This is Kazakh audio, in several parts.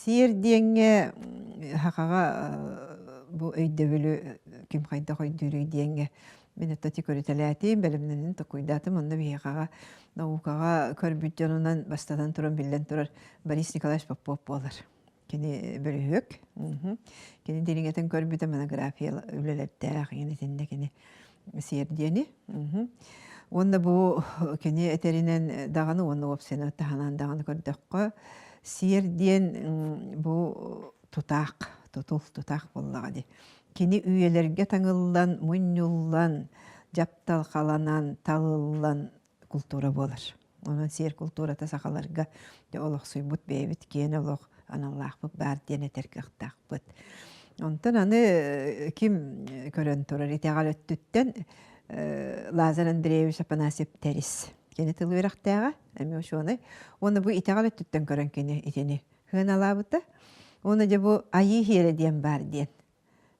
Сиер деңге хақаға bu өйдөбөлү ким кайда койдуру деңге мен өттөти көрүтеләтим белемнен токуйдатым онда бияга наукага көрбүт жанынан бастадан туран билен турар Борис Николаевич Попов болар. Кини бөлүк. Кини дилиңетен көрбүтө монография үлелеттер кини тинде кини сиер дени. Онда бу кини этеринен даганы онда опсена таханан даганы көрдөккө сиер ден бу тутак боллагы. Кини үйелерге таңыллан, муньюллан, жапталкаланан, талыллан культура болар. Онан сиер культурата сакаларга олох суйбут бейбит киен олох аналлахпыт бар дене теркактакпыт. Онтан аны ким көрөн турар итегал өттүттен Лазар Андреевич Апанасьев Терис. Кени тылырактага, эми ошоны. Оны бу итегал өттүттен көрөн кени итени. Хыналабыта. Оны же бу айы хиере диен бар диен.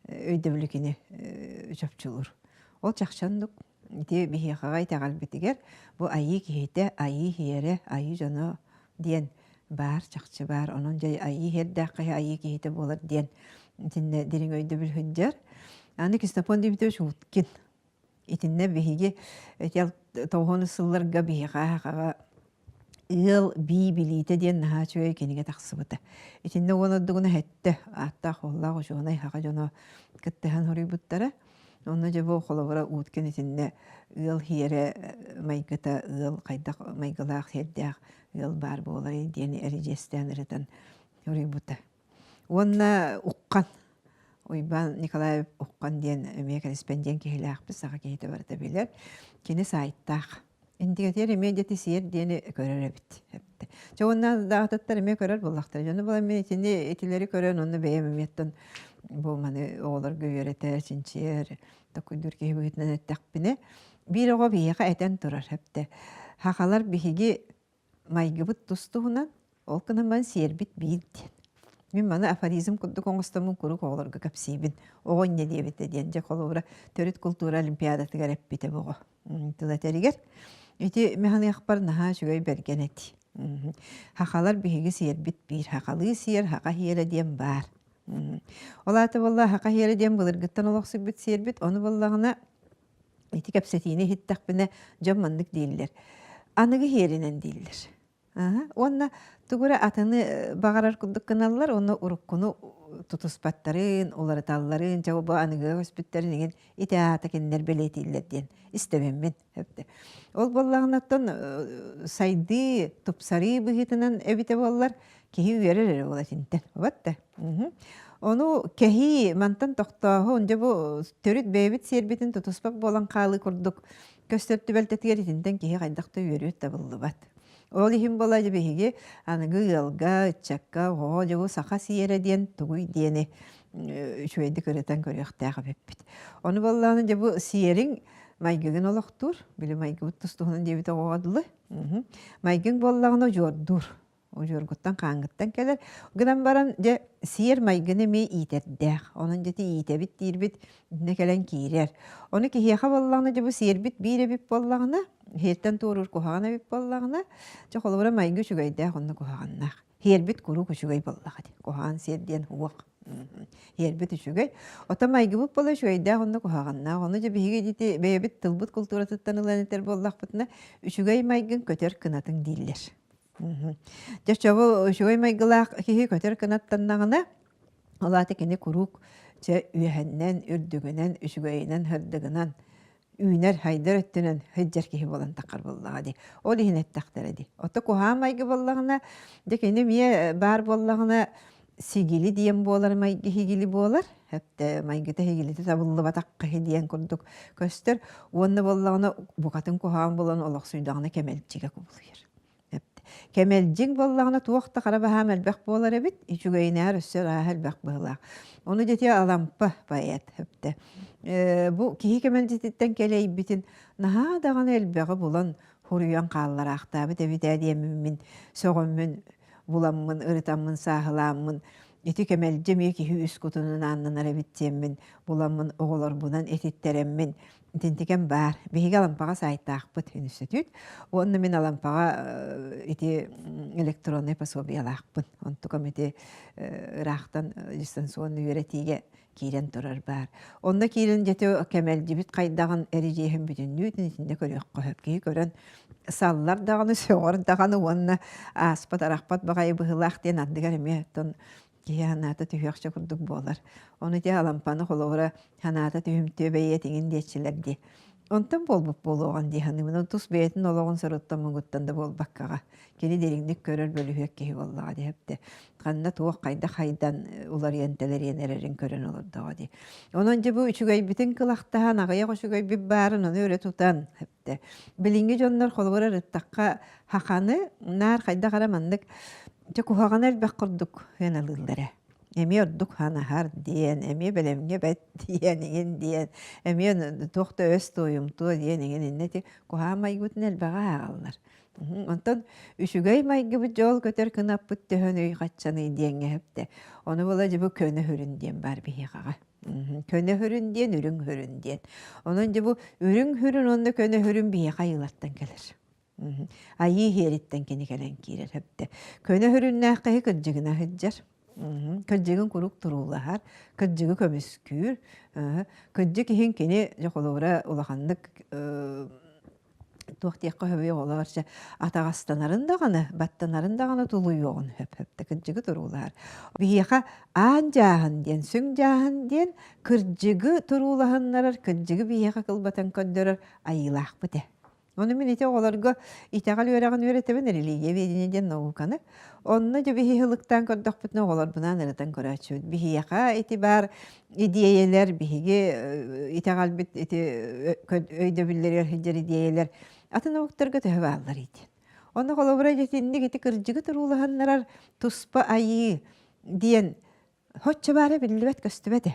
Өйдөбүлүкини жопчулур. Ол чакчандык. Ити бихиякага итегал битигер. Бу айы кихите, айы хиере, айы жоно диен бар, чакчы бар. Онон же айы хердакы айы кихите болар диен. Итинне дирин өйдөбүл хүнжер. Аны Кистопон Димитрович Уткин. Итинне бихиги этел тоғоны сылларга бихиякага ыл билите диен наха чөй кениге тақсыбыта. Итинне оны дугуна хетте атта холла ошонай хака жоно кыттыхан хорuybuttara. Onu je bu холовара уткен итинне ыл хиере майгыта ыл кайдак майгылак хердак ыл бар болар диени эрежестен ретен хорuybuta. Онна уккан Ойбан Николаев уккан диен эме корреспондент кихилакпыз сага кихите барда билер. Кини сайттак индикатер медиати сиер диени көрөр бит. Жонна дагаттар эме көрөр булактар. Жона була мен итинде этилери көрөн онны бейеметтен бу маны оолар гөйөрөтөр чинчер токуйдур кебетнен эттакпине. Бир ого бияка этен турар хепте. Хакалар бихиги майгыбыт тустугунан ол кынан сиер бит бит. Мен мана афоризм кудду коңгостомун курук ооларга капсибин. Огон не дебит диен же колобра төрөт культура олимпиадаты гареппите бого. Тылатеригер ити механы акбар наха жүгөй бергенети. Хакалар биһиги сиер бит бир хакалы сиер хака хиере диен бар. Олаты болла хака хиере диен былыргыттан олоксук бит сиер бит ону боллагына ити кепсетине хиттакпине жаммандык дииллер. Аныгы хиеринен дииллер. Онна тугура атыны багарар куддук каналлар оны уруккуну тутуспаттарын, олары талларын, жабы аныгы өспүттерин деген итаата кеннер белетииллер диен истебеммен. Ол боллагынаттан сайды тупсары быгытынан эбите боллар кихи үйерер ола тинтен. Батта. Onu kehi mantan toqtağı onca bu törüt beybit serbetini tutuspap bolan qalı kurduk. Köstörtü beltetiger itinden kehi qaydaqta uyarıyot da buldu bat. Ol ihim bolaydı behigi anıgı yılga, çakka, oğuca bu saqa siyere diyen tuğuy diyeni şöyle köreten körüyaqtağı bebbit. Onu bollağınca bu siyerin maygıgın olaqtur. Bili maygı tustuğunun debite oğadılı. Maygın bollağına jordur. O jorguttan qangıttan keler. Gıdan baran je siyer maygını me iterdeq. Onun jeti itebit dirbit ne kelen kirer. Onu ki hiyaqa bollağına je bu siyer bit bire bit bollağına herten torur kohana bit bollağına je qolora maygı şugayda onu kohana. Herbit kuru şugay bollağı. Kohan siyer diyen huwaq. Herbit şugay. Ota maygı bu bolla şugayda onu kohana. Onu je bihige jeti beyebit tılbut kulturattan ulaniter bollaq bitne şugay maygın köter kınatın diller. Жачабы шугай майгылақ кихи көтер канаттаннағына олаты кені күрук че үйәһәннән, үрдігінен, үшігайынан, хырдығынан үйнер хайдар өттінен хыджар кихи болан тақар боллаға ди. Ол ихин әттақтар ди. Ота куха майгы боллағына декені мие бар боллағына сигили диен болар майгы хигили болар. Хәпті майгыта хигилити табылы батаққа хидиен күрдік көстер. Онны боллағына бұқатын кухаан болан олақ суйдағына кемелчіге күбілгер. Кемелжин боллағына туақта қарабаһам әлбәқ болар әбит, ичугайнар өссер әлбәқ боллақ. Оны жете алампа байет хөпті. Бұ кихи кемелжеттен келей бітін, наға даған әлбәғі болан хуруян қалылар ақтабы, тәбит әдемімін, соғымын, буламмын, ырытаммын, сағыламмын, ити кемелже ки үс кутунун аннанара биттеммин, буламмын оголор бунан этиттереммин. Тентикен бар. Биһиге алампаға сайттаақпыт үнүсөтүт. Онны мен алампаға ити электронный пособиялаақпын. Онтукам ити ырақтан дистанционный үйретиге кирен турар бар. Онда кирен жете кемелжибит кайдаган эрижеһин бүтүннүтүн итинде көрөк көһөпки көрөн саллар даганы сөөр даганы онна аспат аракпат багай быһылаах ден андыгар эме тон кияната түйөкчө курдук болар. Оны те алампаны холовра ханата түйүмтөө бейе тигин дечилерди. Онтан болбуп болгон диханы мына тус бейтин ологон сороттан мугуттан да болбаккага. Кени дериңдик көрөр бөлүһөк ки боллага депте. Канна туак кайда хайдан улар ентелер енерерин көрөн олордого ди. Онон же бу үчүгөй бүтүн кылактаан агая кошугөй бир баарын оны өрө тутан хепте. Билинги жоннор холовра рыттакка хаканы нар кайда карамандык те кухаганар баккырдык хеналылдары. Эми ордук ханахар диен, эми белемге бет диенин диен, эми тохта өс тоюмту диенин иннети кухамай гутнел бага агаллар. Онтон үшүгөй майгы бу жол көтөр кынаппыт төһөнөй каччаны диенге хепте. Оны бола жебу көнө хүрүн диен бар бихигага. Көнө хүрүн диен, үрүң хүрүн диен. Онон жебу үрүң хүрүн онда көнө хүрүн бихига йылаттан келер. Айы хереттен кени келен кирер хепте. Көнө хүрүннәккы кыджыгына хыджар. Кыджыгын курук турулахар, кыджыгы көмүскүр, кыджык ихин кени жоколора улахандык туактиякка хөбөй оларча атагастанарын даганы, баттанарын даганы тулуй огон хөп-хөпте кыджыгы турулахар. Бияка аан жаахан диен, сүң жаахан диен, кырджыгы турулаханнарар, кыджыгы бияка кылбатан көддөрөр айылаакпыте. Onu min ite olarga itagal öğreğin öğretemen religiye vedineden naukana. Onna da bihi hılıktan kördük bütün olar buna nereden köraçıyor. Bihi yaka itibar ideyeler bihi itagal bit iti öyde biller hicr ideyeler. Atın noktarga tehvallar idi. Onna kolabora jetindi giti kırıcıgı turulahanlar tuspa ayı diyen hoçça bare billibet köstübede.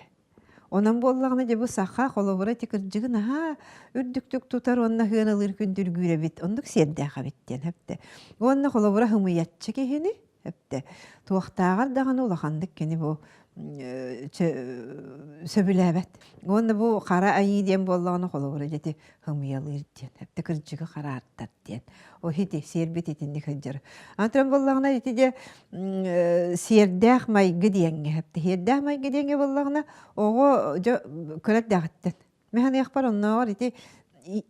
Ondan bollağına da bu sağa kolabora tikircigin ha ürdüktük tutar onna hınalar kündürgüre bit. Onduk serdağa bitten hepte. Onna kolabora hımıyatçı kehini hepte. Tuaqtağar dağını ulaqandık keni bu söbülebet. Onna bu qara ayı diyen bollağına kolabora jeti hımıyalı diyen. Hepte kırcıgı qara arttat diyen. O hiti serbet itindik hıcır. Antren bollağına jeti de serdağ maygı diyen hepte. Serdağ maygı diyen bollağına oğu kölet dağıttın. Mehan yakbar onna var iti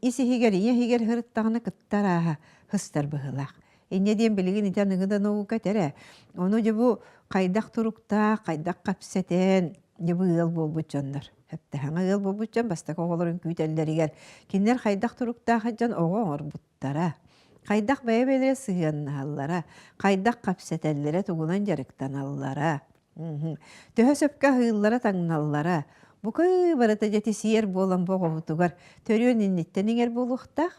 isi higer hırıttağını kıttara hıstar bıhılaq. İnne diyen bilgin iten nıgıda noğuka tere. Onu je bu kaydak turukta, kaydak kapseten, je bu yıl bolbut canlar. Hepte hana yıl bolbut can bastak oğulların küytelleri gel. Kinler kaydak turukta hacan oğu orbuttara. Kaydak baya belire sığıyan hallara, kaydak kapsetellere tuğulan jarıktan hallara. Töhö söpke hıyıllara tangnallara. Bu köy barata jeti siyer bolan boğutugar. Törüyon innitten inger boluqtaq.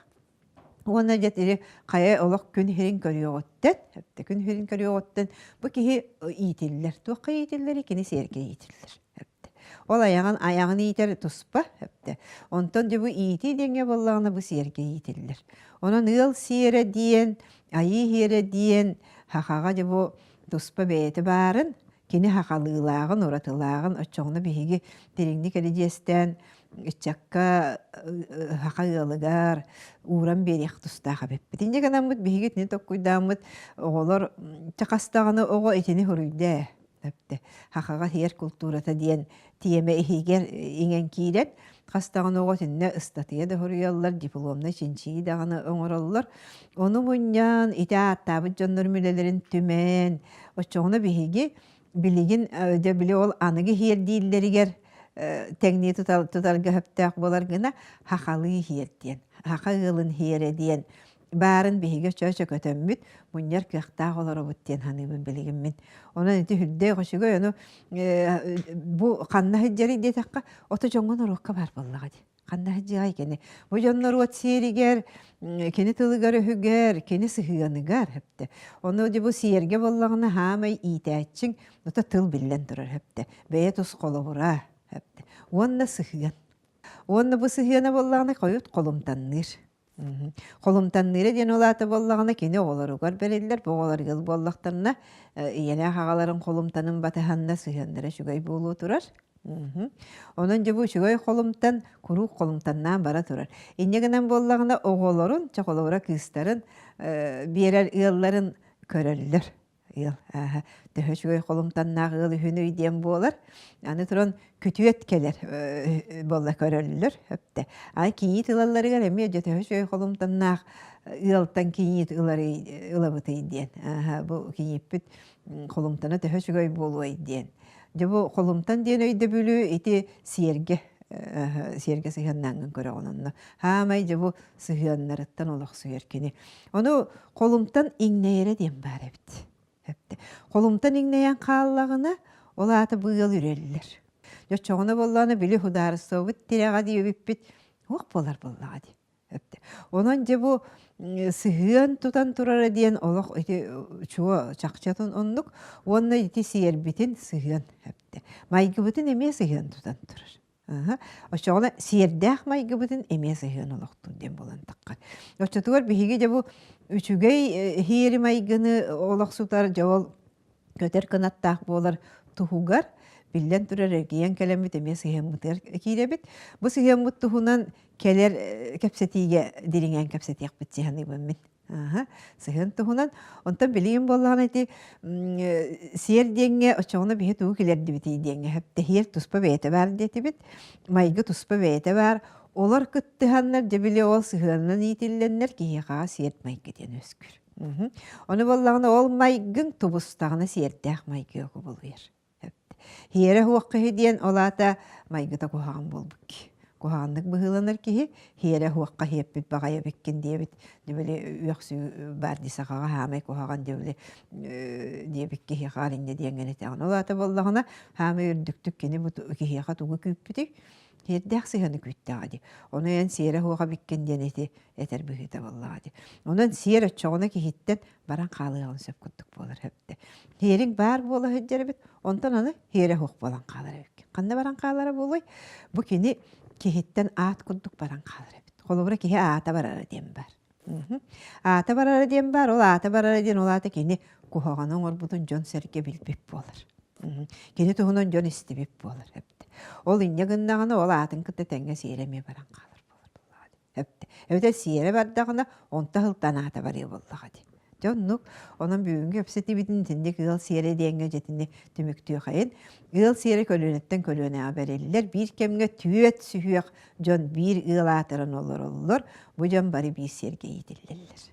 Ona jetiri kaya olaq gün herin körüyoğuttan. Hepte gün herin körüyoğuttan. Bu kihi iyitiller. Tuaqqa iyitiller ikini siyerke iyitiller. Hepte. Ol ayağını iyiter tuspa. Hepte. Ondan de bu iyiti denge bollağına bu siyerke iyitiller. Ona nıl siyere diyen, ayı hiyere diyen, haqağa de bu tuspa beyti barın. Kini haqalığılağın, oratılağın, açoğuna bihigi derinlik edeceğizden, içakka haqalığıgar, uğran beriyaq tustağa beppi. Dince kanamut bihigit ne tokkuydamut, oğular çakastağını oğu etini huruyda. Haqağa hiyer kulturata diyen tiyeme ihiger ingen kiren, qastağın oğu tinne ıstatıya da huruyallar, diplomna çinçiyi dağını öngorallar. Onu munyan, ite attabı canlar mülelerin tümen, açoğuna bihigi, biligin de bili ol anıgı hiyer değilleriger tekniği tutalgı höptaq bolar gına haqalı hiyer diyen, haqalığın hiyere diyen barın bihige çöçö kötömmüt munyar kıqtaq olar obut diyen hanımın biligin min. Ona neti hüdde qoşugu onu bu qanna hıcjari diye taqqa oto jongon orokka bar bollağa di. Qanna hıcjay keni. Bu jonlar ot siyeriger, keni tılıgar öhüger, keni sıhıyanıgar hepte. Onu de bu siyerge bollağına hamay iyitæçin nota tıl billen durur hepte. Beye tus qolu bura hepte. Onna sıhıyan. Onna bu sıhıyana bollağına koyut kolum tannır. Холумтанныры ден олаты боллағына кені оларугар берелдер, боғалар ел боллақтарына иелі ағаларын холумтанын батыханна сыйындыра шүгай болу тұрар. Онын жабу шүгай холумтан, күру холумтаннан бара тұрар. Иннегінен боллағына оғоларын, чақолаура кыстарын, берер иялларын көрелдер. Төһө шүгай холумтаннағы ыл хүні үйден болар. Аны тұран күтүет келер болла көрөллөр хөптө. Кийит ылаллары келеме төһө шүгай холумтаннақ ылтан кийит ылабыты иден. Бу кийиппит холумтана төһө шүгай болу иден. Жабу холумтан ден өйдө бүлү ити сиерге сыйганнан көрөгөнүн. Хамай жабу сыйганнарыттан олох сүйеркени. Ону холумтан иңнейре ден бар эбит. Холумтан иңнейен кааллагына олаты быйыл үреллер. Жочоғына болланы білі хударысы бұд тиреға дейі өбіппет, оқ болар боллаға dey. Онан же бұ сығын тұтан тұрары дейін олық чуа чақчатын онлық, онна еті сиер бітін сығын. Майғы бұтын еме сығын тұтан тұрар. Очоғына сиердәқ майғы бұтын еме сығын олықтың ден болан таққар. Очотығар бігі же бұ үчүгей хиери майгыны олақ сұтар жауал көтер қанаттақ болар тұхугар, Билен турар кийен келемит эмес сыйыммытыр кийребит. Бу сыйыммыт тухунан келер кепсетиге диринген кепсетиек битсеханы бэммит. Сыйын тухунан онтан билиин боллаан эти сиер денге очоғына бихи тугу келерди бити денге. Хепте хиер туспа бейте бар дети бит. Майгы туспа бейте бар. Олар кыттыханнар дебили ол сыйыннан итилленнер кийеға сиерт майгы ден өскүр. Оны боллағына ол майгын тубустағына сиерттәк майгы өкü болуер. Хиере хуаққы диен олата майгыта кухаган болбук. Кухаганнык быһыланар киһи хиере хуаққа хиеппит бағая беккен диебит. Дебеле үөксү барди сақаға хамай кухаган дебеле диебик киһи харинде диенгени тагын. Олата боллагына хамай үрдүктүк кени бу киһига тугу күппитик. Хиердәк сыйаны күттәгәди. Оны ен сиере хуага беккен диенети этер быһыта боллагади. Онан сиере чоғына киһиттен баран калыгын сөп күттүк болар хепте. Хиерин бар бола хеджербит. Онтан аны хиере хук болан калар эбик. Кандай баран калары болой? Бу кини киһиттен аат күттүк баран калар эбит. Холобура киһи аата барары дем бар. Аата барары дем бар. Ол аата барары ден олата кини кухаганын орбутун жон серге билбеп болар. Кини туһунан жон истибеп болар хепте. Ол иннегіндағына ол атын кітті тәңге сиереме баран қалыр болар. Әбіте сиере бардағына онта хылтан ата бария боллағады. Жоннук, онын бүгінгі өпсеті бітін тіндек ыл сиере дейінге жетінде түміктіу қайын. Ыл сиере көлөнеттен көлөне абарелілер. Bir кемге түйет сүйек жон bir ыл атырын олар. Бұ жон бары bir серге етілілер.